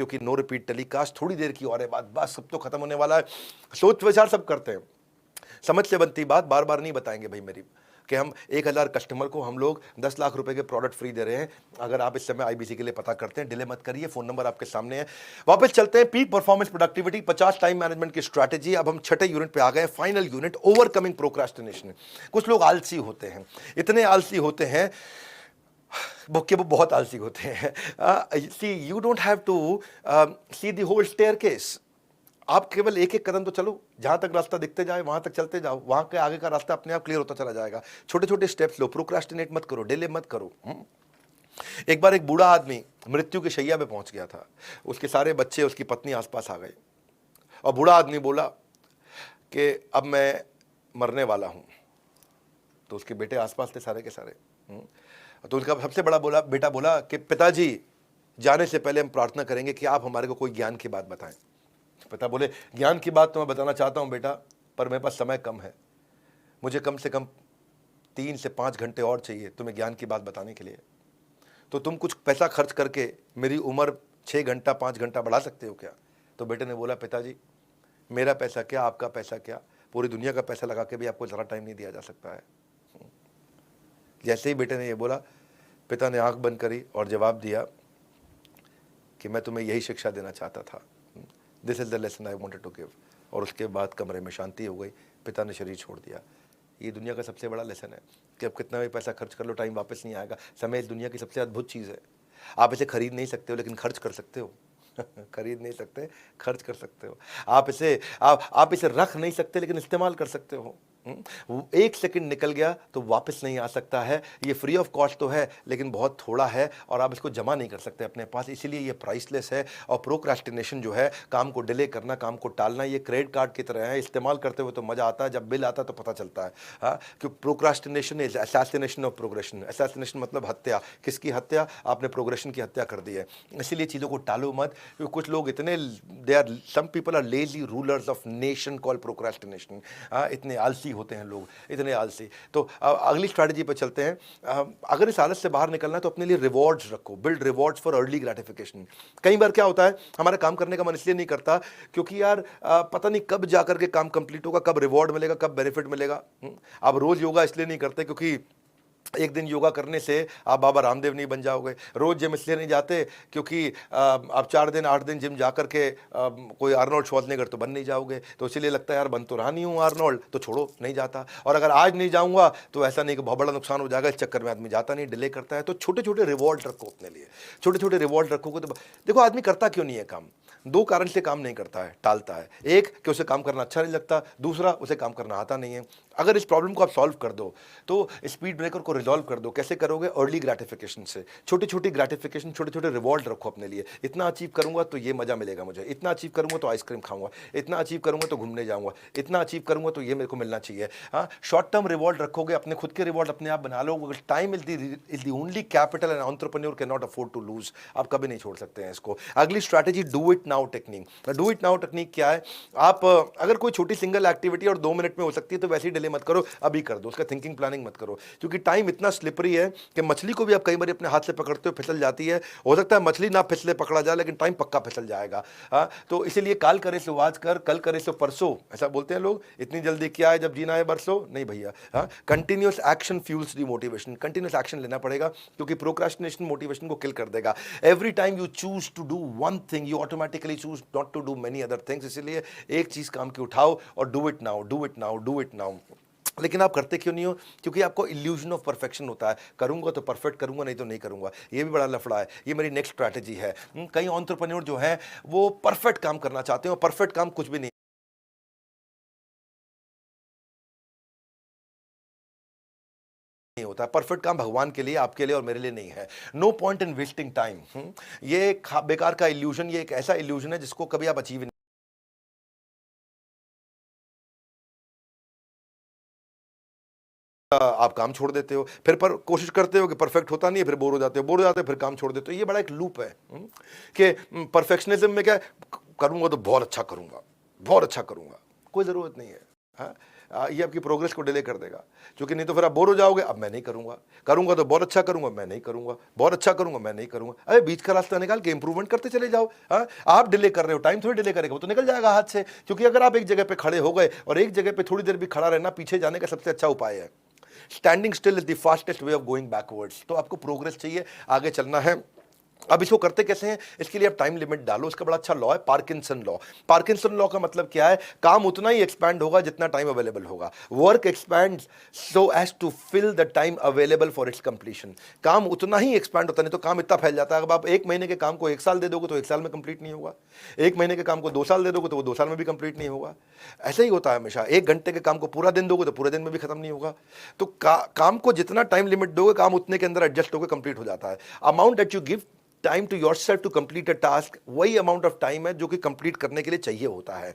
क्योंकि no repeat telecast थोड़ी देर की और है बात सब तो खत्म होने वाला है। सोच विचार सब करते हैं, समझ से बनती बात बार बार नहीं बताएंगे भाई मेरी, कि हम 1000 कस्टमर को हम लोग 10 लाख रुपए के प्रोडक्ट फ्री दे रहे हैं। अगर आप इस समय आईबीसी के लिए पता करते हैं, डिले मत करिए, फोन नंबर आपके सामने है। वापस चलते हैं, peak performance productivity 50 time management की स्ट्रैटेजी। अब हम छठे यूनिट पे आ गए, फाइनल यूनिट, ओवरकमिंग प्रोक्रास्टिनेशन। कुछ लोग आलसी होते हैं, इतने आलसी होते हैं कि वो बहुत आलसी होते हैं। See you don't have to see the whole staircase. आप केवल एक एक कदम तो चलो, जहां तक रास्ता दिखते जाए वहां तक चलते जाओ, वहां के आगे का रास्ता अपने आप क्लियर होता चला जाएगा। छोटे छोटे स्टेप्स लो, प्रोक्रास्टिनेट मत करो, डिले मत करो। एक बार एक बूढ़ा आदमी मृत्यु की शैया पे पहुंच गया था, उसके सारे बच्चे, उसकी पत्नी आसपास आ गए, और बूढ़ा आदमी बोला कि अब मैं मरने वाला हूं। तो उसके बेटे आसपास थे सारे के सारे। तो उसका सबसे बड़ा बेटा बोला कि पिताजी, जाने से पहले हम प्रार्थना करेंगे कि आप हमारे को कोई ज्ञान की बात बताएं। पिता बोले, ज्ञान की बात तो मैं बताना चाहता हूं बेटा, पर मेरे पास समय कम है, मुझे कम से कम 3 से 5 घंटे और चाहिए तुम्हें ज्ञान की बात बताने के लिए। तो तुम कुछ पैसा खर्च करके मेरी उम्र 6 घंटा 5 घंटा बढ़ा सकते हो क्या? तो बेटे ने बोला, पिताजी मेरा पैसा क्या, आपका पैसा क्या, पूरी दुनिया का पैसा लगा के भी आपको ज़रा टाइम नहीं दिया जा सकता है। जैसे ही बेटे ने ये बोला, पिता ने आंख बंद करी और जवाब दिया कि मैं तुम्हें यही शिक्षा देना चाहता था, this is the lesson I wanted to give. और उसके बाद कमरे में शांति हो गई, पिता ने शरीर छोड़ दिया। ये दुनिया का सबसे बड़ा लेसन है कि अब कितना भी पैसा खर्च कर लो, टाइम वापस नहीं आएगा। समय इस दुनिया की सबसे अद्भुत चीज़ है। आप इसे खरीद नहीं सकते हो, लेकिन खर्च कर सकते हो। खरीद नहीं सकते, खर्च कर सकते हो। आप इसे रख नहीं सकते, लेकिन इस्तेमाल कर सकते हो। वो 1 सेकंड निकल गया तो वापस नहीं आ सकता है। ये फ्री ऑफ कॉस्ट तो है, लेकिन बहुत थोड़ा है, और आप इसको जमा नहीं कर सकते अपने पास, इसीलिए ये प्राइसलेस है। और प्रोक्रास्टिनेशन जो है, काम को डिले करना, काम को टालना, ये क्रेडिट कार्ड की तरह है। इस्तेमाल करते हुए तो मजा आता है, जब बिल आता है तो पता चलता है। हाँ, क्योंकि procrastination is assassination of progression. Assassination मतलब हत्या। किसकी हत्या? आपने प्रोग्रेशन की हत्या कर दी है। इसीलिए चीज़ों को टालो मत, क्योंकि कुछ लोग इतने, some people are lazy rulers of nation call procrastination. इतने आलसी होते हैं लोग, इतने आलसी। तो अगली स्ट्रैटेजी पे चलते हैं। अगर इस हालत से बाहर निकलना है तो अपने लिए रिवॉर्ड्स रखो, build rewards for early gratification. कई बार क्या होता है, हमारा काम करने का मन इसलिए नहीं करता क्योंकि यार पता नहीं कब जाकर के काम कंप्लीट होगा, कब रिवॉर्ड मिलेगा, कब बेनिफिट मिलेगा। आप रोज योगा इसलिए नहीं करते क्योंकि एक दिन योगा करने से आप बाबा रामदेव नहीं बन जाओगे। रोज जिम इसलिए नहीं जाते क्योंकि आप 4 दिन 8 दिन जिम जाकर के कोई आर्नोल्ड श्वार्ज़नेगर तो बन नहीं जाओगे। तो इसीलिए लगता है यार बन तो रहा नहीं हूँ आर्नोल्ड, तो छोड़ो, नहीं जाता। और अगर आज नहीं जाऊँगा तो ऐसा नहीं कि बहुत बड़ा नुकसान हो जाएगा, इस चक्कर में आदमी जाता नहीं, डिले करता है। तो छोटे छोटे रिवॉर्ड रखो अपने लिए। छोटे छोटे रिवॉर्ड रखोगे तो देखो आदमी करता क्यों नहीं है काम। 2 कारण से काम नहीं करता है, टालता है। एक कि उसे काम करना अच्छा नहीं लगता, दूसरा उसे काम करना आता नहीं है। अगर इस प्रॉब्लम को आप सॉल्व कर दो तो स्पीड ब्रेकर को रिजॉल्व कर दो। कैसे करोगे? अर्ली ग्रेटिफिकेशन से। छोटी छोटी ग्रेटिफिकेशन, छोटे छोटे रिवॉर्ड रखो अपने लिए। इतना अचीव करूंगा तो ये मजा मिलेगा मुझे, इतना अचीव करूंगा तो आइसक्रीम खाऊंगा, इतना अचीव करूंगा तो घूमने जाऊंगा, इतना अचीव करूंगा तो ये मेरे को मिलना चाहिए। हाँ, शॉर्ट टर्म रिवॉर्ड रखोगे, अपने खुद के रिवॉर्ड अपने आप बना लो। Time is the only capital and entrepreneur can not afford to lose. आप कभी नहीं छोड़ सकते हैं इसको। अगली strategy, do it now technique. Do it now technique क्या है? आप अगर कोई छोटी सिंगल एक्टिविटी और 2 मिनट में हो सकती है तो वैसे ही डिले मत करो, अभी कर दो। उसका थिंकिंग प्लानिंग मत करो, क्योंकि टाइम इतना स्लिपरी है कि मछली को भी आप कई बार अपने हाथ से पकड़ते हो, फिसल जाती है। हो सकता है मछली ना फिसले, पकड़ा जाए, लेकिन टाइम पक्का फिसल जाएगा। हाँ, तो इसीलिए काल करे सो आज कर, कल करे सो परसों, ऐसा बोलते हैं लोग। इतनी जल्दी क्या है जब जीना है बरसों? नहीं भैया। हाँ, continuous action fuels the motivation. Continuous action लेना पड़ेगा, क्योंकि प्रोक्रास्टिनेशन मोटिवेशन को किल कर देगा। Every time you choose to do one thing, you automatically choose not to do many other things. इसलिए एक चीज काम की उठाओ और do it now, do it now, do it now. लेकिन आप करते क्यों नहीं हो? क्योंकि आपको इल्यूजन ऑफ परफेक्शन होता है, करूंगा तो परफेक्ट करूंगा, नहीं तो नहीं करूंगा। ये भी बड़ा लफड़ा है। ये मेरी नेक्स्ट स्ट्रैटेजी है। कई एंटरप्रेन्योर जो हैं वो परफेक्ट काम करना चाहते हैं, और परफेक्ट काम कुछ भी नहीं होता है। परफेक्ट काम भगवान के लिए, आपके लिए और मेरे लिए नहीं है। No point in wasting time. ये बेकार का इल्यूजन, ये एक ऐसा इल्यूजन है जिसको कभी आप अचीव आप काम छोड़ देते हो, फिर पर कोशिश करते हो कि परफेक्ट होता नहीं है, फिर बोर हो जाते हो, बोर हो जाते हो, फिर काम छोड़ देते हो। ये बड़ा एक लूप है कि परफेक्शनिज्म में क्या, करूंगा तो बहुत अच्छा करूंगा, बहुत अच्छा करूंगा। कोई ज़रूरत नहीं है। हाँ, ये आपकी प्रोग्रेस को डिले कर देगा, क्योंकि नहीं तो फिर आप बोर हो जाओगे, अब मैं नहीं करूंगा, करूंगा तो बहुत अच्छा करूंगा, मैं नहीं करूंगा, बहुत अच्छा करूंगा, मैं नहीं करूंगा। अरे बीच का रास्ता निकाल के इंप्रूवमेंट करते चले जाओ। हाँ, आप डिले कर रहे हो, टाइम थोड़ी डिले करेगा, वो तो निकल जाएगा हाथ से। क्योंकि अगर आप एक जगह पे खड़े हो गए, और एक जगह पे थोड़ी देर भी खड़ा रहना पीछे जाने का सबसे अच्छा उपाय है। Standing still is the fastest way of going backwards. तो आपको प्रोग्रेस चाहिए, आगे चलना है। अब इसको करते कैसे हैं? इसके लिए आप टाइम लिमिट डालो। इसका बड़ा अच्छा लॉ है, पार्किंसन लॉ। पार्किंसन लॉ का मतलब क्या है? काम उतना ही एक्सपैंड होगा जितना टाइम अवेलेबल होगा। Work expands so as to fill the time available for its completion. काम उतना ही एक्सपैंड होता, नहीं तो काम इतना फैल जाता है। अब आप एक महीने के काम को एक साल दे दोगे तो एक साल में कंप्लीट नहीं होगा, एक महीने के काम को 2 साल दे दोगे तो वो 2 साल में भी कंप्लीट नहीं होगा। ऐसा ही होता है हमेशा। 1 घंटे के काम को पूरा दिन दोगे तो पूरे दिन में भी खत्म नहीं होगा। तो काम को जितना टाइम लिमिट दोगे, काम उतने के अंदर एडजस्ट होकर कंप्लीट हो जाता है। Amount that you give time to yourself to complete a task, वही अमाउंट ऑफ टाइम है जो कि कंप्लीट करने के लिए चाहिए होता है।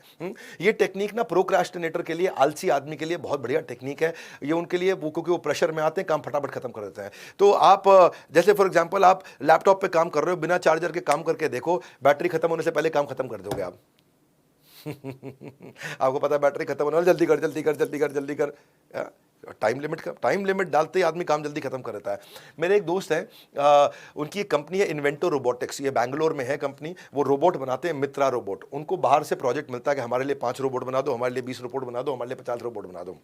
ये टेक्निक ना प्रोक्रास्टिनेटर के लिए, आलसी आदमी के लिए बहुत बढ़िया टेक्निक है ये उनके लिए, वो क्योंकि वो प्रेशर में आते हैं, काम फटाफट खत्म कर देते हैं। तो आप जैसे फॉर एग्जांपल आप लैपटॉप पे काम कर रहे हो, बिना चार्जर के काम करके देखो, बैटरी खत्म होने से पहले काम खत्म कर दोगे आप। आपको पता है बैटरी खत्म होने वाली, जल्दी कर जल्दी कर जल्दी कर जल्दी कर। टाइम लिमिट डालते ही आदमी काम जल्दी खत्म कर देता है। मेरे एक दोस्त हैं, उनकी एक कंपनी है इन्वेंटो रोबोटिक्स, ये बैंगलोर में है कंपनी। वो रोबोट बनाते हैं, मित्रा रोबोट। उनको बाहर से प्रोजेक्ट मिलता है कि हमारे लिए 5 रोबोट बना दो, हमारे लिए 20 रोबोट बना दो, हमारे लिए 50 रोबोट बना दो।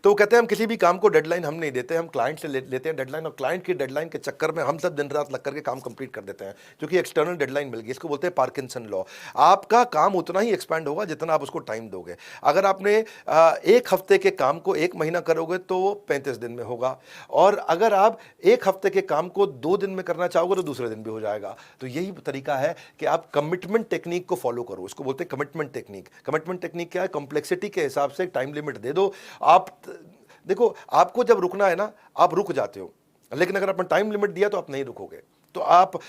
तो वो कहते हैं हम किसी भी काम को डेडलाइन हम नहीं देते, हम क्लाइंट से लेते हैं डेडलाइन, और क्लाइंट की डेडलाइन के चक्कर में हम सब दिन रात लग करके काम कंप्लीट कर देते हैं, क्योंकि एक्सटर्नल डेडलाइन मिल गई। इसको बोलते हैं पार्किंसन लॉ। आपका काम उतना ही एक्सपैंड होगा जितना आप उसको टाइम दोगे। अगर आपने 1 हफ्ते के काम को 1 महीना करोगे तो वो 35 दिन में होगा, और अगर आप 1 हफ्ते के काम को 2 दिन में करना चाहोगे तो दूसरे दिन भी हो जाएगा। तो यही तरीका है कि आप कमिटमेंट टेक्निक को फॉलो करो। इसको बोलते हैं कमिटमेंट टेक्निक। कमिटमेंट टेक्निक क्या है? कॉम्प्लेक्सिटी के हिसाब से टाइम लिमिट दे दो। आप देखो, आपको जब रुकना है ना, आप रुक जाते हो, लेकिन अगर आपने टाइम लिमिट दिया तो आप नहीं रुकोगे। तो आप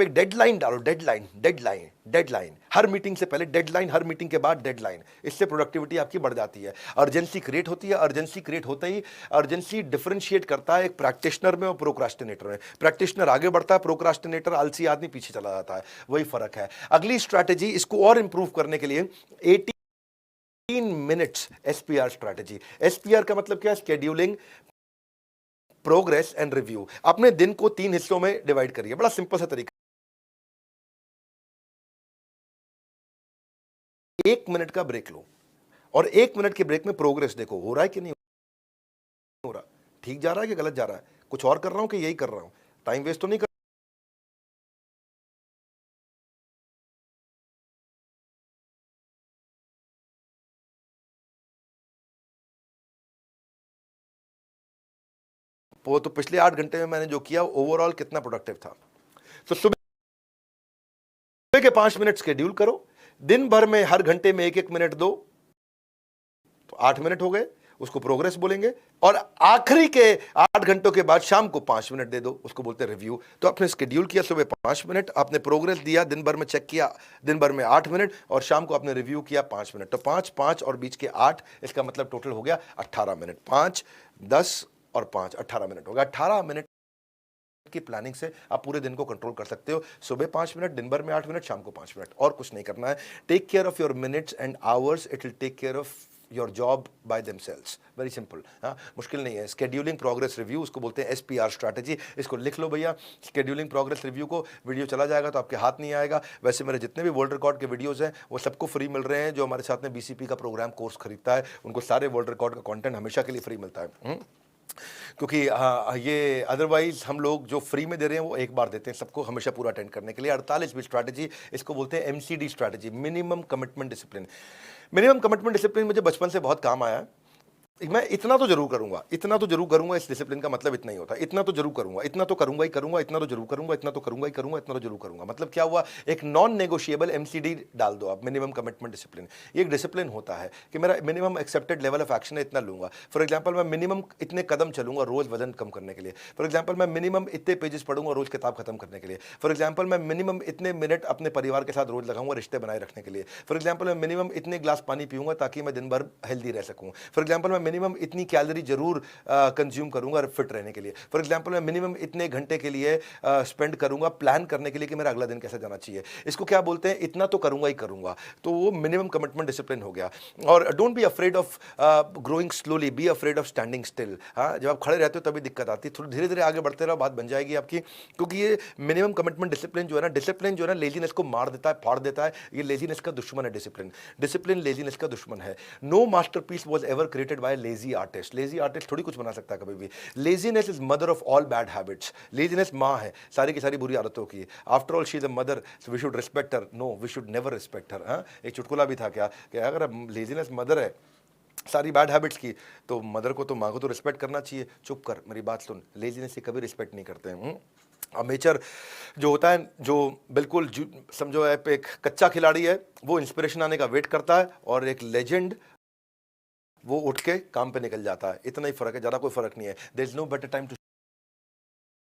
एक डेडलाइन डालो, डेडलाइन डेडलाइन डेडलाइन, हर मीटिंग से पहले डेडलाइन, हर मीटिंग के बाद डेडलाइन। इससे प्रोडक्टिविटी आपकी बढ़ जाती है, अर्जेंसी क्रिएट होती है। अर्जेंसी क्रिएट होते ही अर्जेंसी डिफरेंशिएट करता है एक प्रैक्टिशनर में और प्रोक्रास्टिनेटर में। प्रैक्टिशनर आगे बढ़ता है, प्रोक्रास्टिनेटर आलसी आदमी पीछे चला जाता है, वही फर्क है। अगली स्ट्रैटेजी, इसको और इंप्रूव करने के लिए 18 मिनट्स एसपीआर स्ट्रैटेजी। एसपीआर का मतलब क्या है? Scheduling, progress and review. अपने दिन को 3 हिस्सों में डिवाइड करिए, बड़ा सिंपल सा तरीका। 1 मिनट का ब्रेक लो, और 1 मिनट के ब्रेक में प्रोग्रेस देखो, हो रहा है कि नहीं हो रहा, ठीक जा रहा है कि गलत जा रहा है, कुछ और कर रहा हूं कि यही कर रहा हूं, टाइम वेस्ट तो नहीं कर। वो तो पिछले 8 घंटे में मैंने जो किया ओवरऑल कितना प्रोडक्टिव था। तो सुबह के 5 मिनट शेड्यूल करो, दिन भर में हर घंटे में 1-1 मिनट दो, तो 8 मिनट हो गए, उसको प्रोग्रेस बोलेंगे। और आखिरी के 8 घंटों के बाद शाम को 5 मिनट दे दो, उसको बोलते हैं रिव्यू। तो आपने शेड्यूल किया सुबह 5 मिनट, आपने प्रोग्रेस दिया, दिन भर में चेक किया, दिन भर में 8 मिनट, और शाम को आपने रिव्यू किया 5 मिनट। तो 5 5 और बीच के 8, इसका मतलब टोटल हो गया 18 मिनट। 5 10 और 5 18 मिनट हो गया। 18 मिनट की प्लानिंग से आप पूरे दिन को कंट्रोल कर सकते हो। सुबह 5 मिनट, दिन भर में 8 मिनट, शाम को 5 मिनट, और कुछ नहीं करना है। Take care of your minutes and hours, it will take care of your job by themselves. Very simple, हाँ, मुश्किल नहीं है। स्केड्यूलिंग प्रोग्रेस रिव्यू, उसको बोलते हैं एसपीआर स्ट्रैटेजी। इसको लिख लो भैया, स्केड्यूलिंग प्रोग्रेस रिव्यू को। वीडियो चला जाएगा तो आपके हाथ नहीं आएगा। वैसे मेरे जितने भी वर्ल्ड रिकॉर्ड के वीडियोस हैं वो सबको फ्री मिल रहे हैं। जो हमारे साथ में बीसीपी का प्रोग्राम कोर्स खरीदता है उनको सारे वर्ल्ड रिकॉर्ड का कंटेंट हमेशा के लिए फ्री मिलता है। क्योंकि ये अदरवाइज हम लोग जो फ्री में दे रहे हैं वो एक बार देते हैं सबको, हमेशा पूरा अटेंड करने के लिए। 48वीं स्ट्रैटेजी, इसको बोलते हैं MCD strategy, minimum commitment discipline. Minimum commitment discipline मुझे बचपन से बहुत काम आया। मैं इतना तो जरूर करूंगा, इतना तो जरूर करूंगा। इस डिसिप्लिन का मतलब इतना ही होता है, इतना तो जरूर करूंगा, इतना तो करूंगा ही करूंगा, इतना तो जरूर करूंगा, इतना तो करूंगा ही करूंगा, इतना तो जरूर करूंगा। मतलब क्या हुआ? एक नॉन नेगोशिएबल एमसीडी डाल दो आप, मिनिमम कमिटमेंट डिसिप्लिन। ये एक डिसिप्लिन होता है कि मेरा minimum accepted level of action है, इतना लूंगा। फॉर एग्जाम्पल, मैं मिनिमम इतने कदम चलूंगा रोज वजन कम करने के लिए। फॉर एग्जाम्पल, मैं मिनिमम इतने पेजेस पढ़ूंगा रोज किताब खत्म करने के लिए। फॉर एग्जाम्पल, मैं मिनिमम इतने मिनट अपने परिवार के साथ रोज लगाऊंगा रिश्ते बनाए रखने के लिए। फॉर एग्जाम्पल, मैं मिनिमम इतने ग्लास पानी पीऊंगा ताकि मैं दिन भर हेल्दी रह सकूं। फॉर एग्जाम्पल, मैं मिनिमम इतनी कैलोरी जरूर कंज्यूम करूंगा फिट रहने के लिए। फॉर एग्जांपल मैं मिनिमम इतने घंटे के लिए स्पेंड करूंगा प्लान करने के लिए कि मेरा अगला दिन कैसे जाना चाहिए। इसको क्या बोलते हैं, इतना तो करूंगा ही करूंगा। तो वो मिनिमम कमिटमेंट डिसिप्लिन हो गया। और don't be afraid of growing slowly, be afraid of standing still. हाँ, जब आप खड़े रहते हो तभी दिक्कत आती है, थोड़ी धीरे धीरे आगे बढ़ते रहो, बात बन जाएगी आपकी। क्योंकि ये मिनिमम कमिटमेंट डिसिप्लिन जो है ना, डिसिप्लिन जो है ना लेजीनेस को मार देता है, फाड़ देता है। ये लेजीनेस का दुश्मन है डिसिप्लिन। डिसिप्लिन लेजीनेस का दुश्मन है। No masterpiece was ever created by lazy artist. Lazy artist थोड़ी कुछ बना सकता है कभी भी। Laziness is mother of all bad habits. Laziness माँ है सारी की सारी बुरी आदतों की। After all she is a mother, we should respect her. No, we should never respect her. हाँ, एक चुटकुला भी था क्या कि अगर लेजीनेस मदर है सारी बैड हैबिट्स की, तो मदर को तो माँ को तो रिस्पेक्ट करना चाहिए। चुप कर, मेरी बात सुन, लेजीनेस से कभी रिस्पेक्ट नहीं करते हैं। अमेचर जो होता है, जो बिल्कुल समझो एक कच्चा खिलाड़ी है, वो इंस्पिरेशन आने का वेट करता है, और एक लेजेंड वो उठ के काम पे निकल जाता है। इतना ही फर्क है, ज़्यादा कोई फर्क नहीं है। There is no better time to.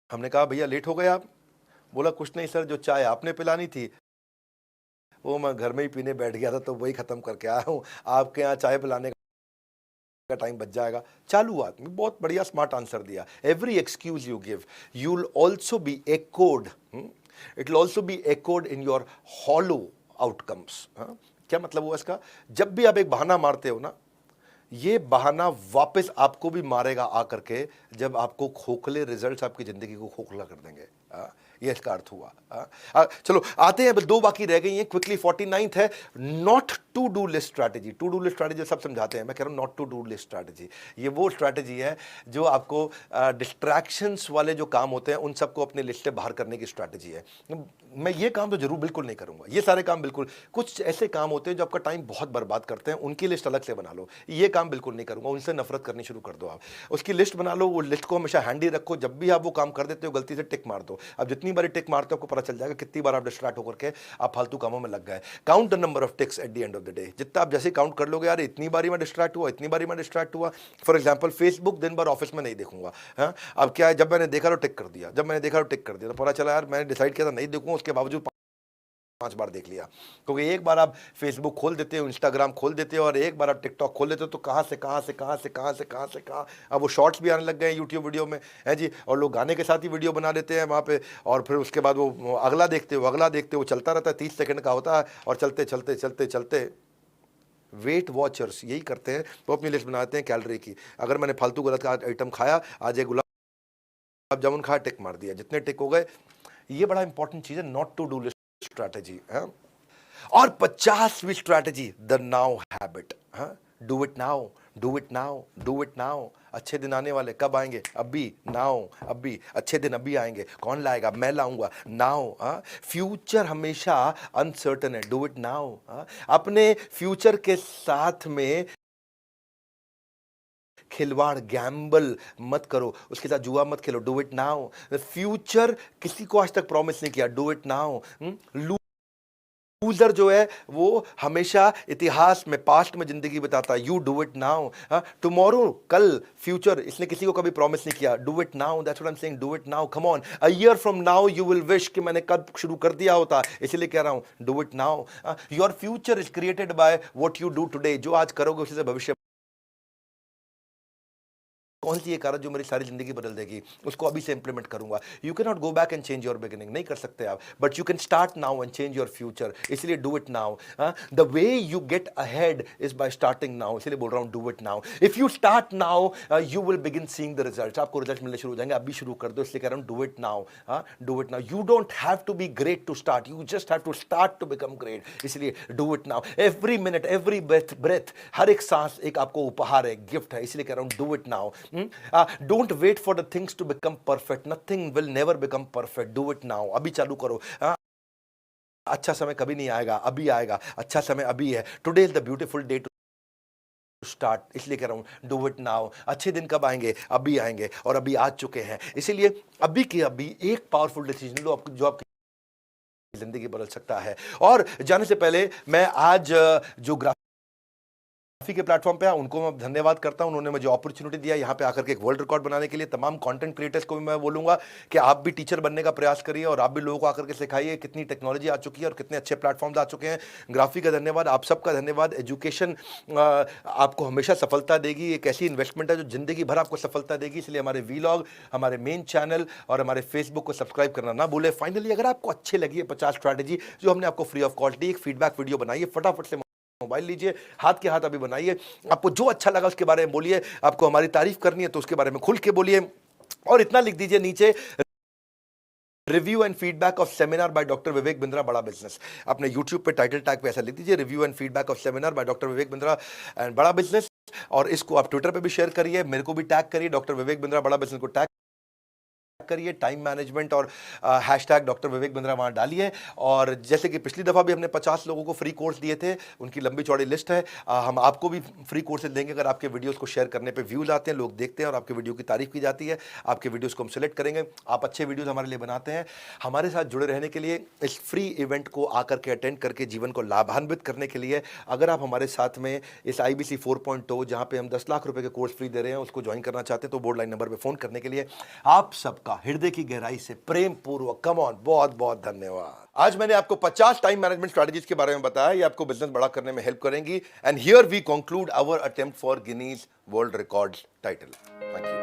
हमने कहा भैया लेट हो गए आप। बोला कुछ नहीं सर, जो चाय आपने पिलानी थी वो मैं घर में ही पीने बैठ गया था, तो वही खत्म करके आया हूँ। आपके यहाँ चाय पिलाने का टाइम बच जाएगा। चालू आदमी, बहुत बढ़िया स्मार्ट आंसर दिया। Every excuse you give you will also be echoed, it will also be echoed in your hollow outcomes. क्या मतलब हुआ इसका? जब भी आप एक बहाना मारते हो ना, ये बहाना वापस आपको भी मारेगा आकर के, जब आपको खोखले रिजल्ट्स आपकी जिंदगी को खोखला कर देंगे। ये इसका अर्थ हुआ। चलो आते हैं, दो बाकी रह गई हैं क्विकली। 49th है not to do list strategy. To do list strategy सब समझाते हैं, मैं कह रहा हूं not to do list strategy. ये वो स्ट्रैटेजी है जो आपको डिस्ट्रैक्शंस वाले जो काम होते हैं उन सबको अपनी लिस्ट से बाहर करने की स्ट्रैटेजी है। मैं ये काम तो जरूर बिल्कुल नहीं करूंगा, ये सारे काम बिल्कुल। कुछ ऐसे काम होते हैं जो आपका टाइम बहुत बर्बाद करते हैं, उनकी लिस्ट अलग से बना लो। ये काम बिल्कुल नहीं करूंगा, उनसे नफरत करनी शुरू कर दो। आप उसकी लिस्ट बना लो, वो लिस्ट को हमेशा हैंडी रखो। जब भी आप वो काम कर देते हो गलती से टिक मार दो। अब जितनी बार टिक मारते हो आपको पता चल जाएगा कितनी बार आप डिस्ट्रैक्ट होकर के आप फालतू कामों में लग गए। Count the number of ticks at the end of the day. जितना आप जैसे काउंट कर लोगे, यार इतनी बारी मैं डिस्ट्रैक्ट हुआ, इतनी बारी मैं डिस्ट्रैक्ट हुआ। फॉर एग्जांपल फेसबुक दिन भर ऑफिस में नहीं देखूंगा। हाँ, अब क्या है, जब मैंने देखा तो टिक कर दिया, जब मैंने देखा तो टिक कर दिया, तो पता चला यार मैंने डिसाइड किया था नहीं देखूंगा, उसके बावजूद 5 बार देख लिया। क्योंकि एक बार आप फेसबुक खोल देते हो, इंस्टाग्राम खोल देते हो, और एक बार आप टिकटॉक खोल देते हो, तो कहाँ से कहाँ अब वो शॉर्ट्स भी आने लग गए हैं यूट्यूब वीडियो में, है जी। और लोग गाने के साथ ही वीडियो बना देते हैं वहाँ पे, और फिर उसके बाद वो अगला देखते हो, चलता रहता है, 30 सेकंड का होता है, और चलते वेट वॉचर्स यही करते हैं। वो अपनी लिस्ट बनाते हैं कैलोरी की। अगर मैंने फालतू गलत आइटम खाया, आज एक गुलाब जामुन खाया, टिक मार दिया, जितने टिक हो गए। ये बड़ा इंपॉर्टेंट चीज है, not to do list strategy है। और 50वीं strategy, the now habit. Do it now, do it now, do it now. अच्छे दिन आने वाले, कब आएंगे? अभी, नाउ, अभी। अच्छे दिन अभी आएंगे। कौन लाएगा? मैं लाऊंगा। नाउ। फ्यूचर हमेशा अनसर्टन है, डू इट नाउ। अपने फ्यूचर के साथ में खिलवाड़, गैम्बल मत करो, उसके साथ जुआ मत खेलो, डू इट नाउ। फ्यूचर किसी को आज तक प्रॉमिस नहीं किया, डू इट नाउ। लूजर जो है वो हमेशा इतिहास में, पास्ट में जिंदगी बताता है, you do it now. Tomorrow, कल, फ्यूचर, इसने किसी को कभी प्रॉमिस नहीं किया, do it now. That's what I am saying, do it now, come on. A year from now you will wish कि मैंने कब शुरू कर दिया होता, इसलिए कह रहा हूं do it now. Your future is created by what you do today. जो आज करोगे उसी से भविष्य। कौन सी एक आदत जो मेरी सारी जिंदगी बदल देगी, उसको अभी से इंप्लीमेंट करूंगा। You can not go back and change your beginning, नहीं कर सकते आप, but you can start now and change your future. इसलिए do it now. The way you get ahead is by starting now, इसलिए बोल रहा हूं do it now. If you start now you will begin seeing the results. आपको result मिलने शुरू हो जाएंगे, अभी शुरू कर दो, इसलिए कह रहा हूं do it now. Do it now. You don't have to be great to start, you just have to start to become great, इसलिए do it now. Every minute, every breath, हर एक सांस एक आपको उपहार है, गिफ्ट है, इसलिए कह रहा हूं do it now. Don't wait for the things to become perfect. Nothing will never become perfect. Do it now. अभी चालू करो। अच्छा समय कभी नहीं आएगा, अभी आएगा। अच्छा समय अभी है। Today is the beautiful day to start. इसलिए कह रहा हूं डू इट नाउ। अच्छे दिन कब आएंगे? अभी आएंगे, और अभी आ चुके हैं। इसीलिए अभी के अभी एक पावरफुल डिसीजन लो जो आपकी जिंदगी बदल सकता है। और जाने से पहले मैं आज जो के प्लेटफॉर्म पे उनको मैं धन्यवाद करता हूं, उन्होंने मुझे अपॉर्चुनिटी दिया यहाँ पे आकर के एक वर्ल्ड रिकॉर्ड बनाने के लिए। तमाम कंटेंट क्रिएटर्स को भी मैं बोलूंगा कि आप भी टीचर बनने का प्रयास करिए और आप भी लोगों को आकर के सिखाइए। कितनी टेक्नोलॉजी आ चुकी है और कितने अच्छे प्लेटफॉर्म्स आ चुके हैं। ग्राफी का धन्यवाद, आप सबका धन्यवाद। एजुकेशन आपको हमेशा सफलता देगी, एक ऐसी इन्वेस्टमेंट है जो जिंदगी भर आपको सफलता देगी। इसलिए हमारे वीलॉग, हमारे मेन चैनल और हमारे फेसबुक को सब्सक्राइब करना ना भूले। फाइनली अगर आपको अच्छी लगी है 50 स्ट्रैटेजी जो हमने आपको फ्री ऑफ कॉस्ट दी, एक फीडबैक वीडियो बनाइए, फटाफट से मोबाइल लीजिए, हाथ के हाथ अभी बनाइए। आपको जो अच्छा लगा उसके बारे में बोलिए, आपको हमारी तारीफ करनी है तो उसके बारे में खुल के बोलिए। और इतना लिख दीजिए नीचे, review and feedback of seminar by doctor Vivek Bindra Bada Business. अपने यूट्यूब पे टाइटल टैग पे ऐसा लिख दीजिए, review and feedback of seminar by doctor Vivek Bindra and बड़ा बिजनेस। और इसको आप ट्विटर पे भी शेयर करिए, मेरे को भी टैग करिए, डॉक्टर विवेक बिंद्रा बड़ा बिजनेस को टैग करिए, टाइम मैनेजमेंट और हैशटैग डॉक्टर विवेक बिंद्रा वहाँ डालिए। और जैसे कि पिछली दफ़ा भी हमने 50 लोगों को फ्री कोर्स दिए थे, उनकी लंबी चौड़ी लिस्ट है। हम आपको भी फ्री कोर्सेज देंगे अगर आपके वीडियोस को शेयर करने पे व्यूज़ आते हैं, लोग देखते हैं और आपके वीडियो की तारीफ की जाती है। आपके वीडियोस को हम सिलेक्ट करेंगे, आप अच्छे वीडियोस हमारे लिए बनाते हैं। हमारे साथ जुड़े रहने के लिए, इस फ्री इवेंट को आकर के अटेंड करके जीवन को लाभान्वित करने के लिए, अगर आप हमारे साथ में इस IBC 4.0 जहाँ पे हम 10 लाख रुपए के कोर्स फ्री दे रहे हैं उसको ज्वाइन करना चाहते हैं तो बोर्ड लाइन नंबर पर फ़ोन करने के लिए आप सबका हृदय की गहराई से प्रेम पूर्वक कम ऑन बहुत बहुत धन्यवाद। आज मैंने आपको 50 टाइम मैनेजमेंट स्ट्रेटजीज के बारे में बताया, ये आपको बिजनेस बड़ा करने में हेल्प करेंगी। And here we conclude our attempt for Guinness world records title. Thank you.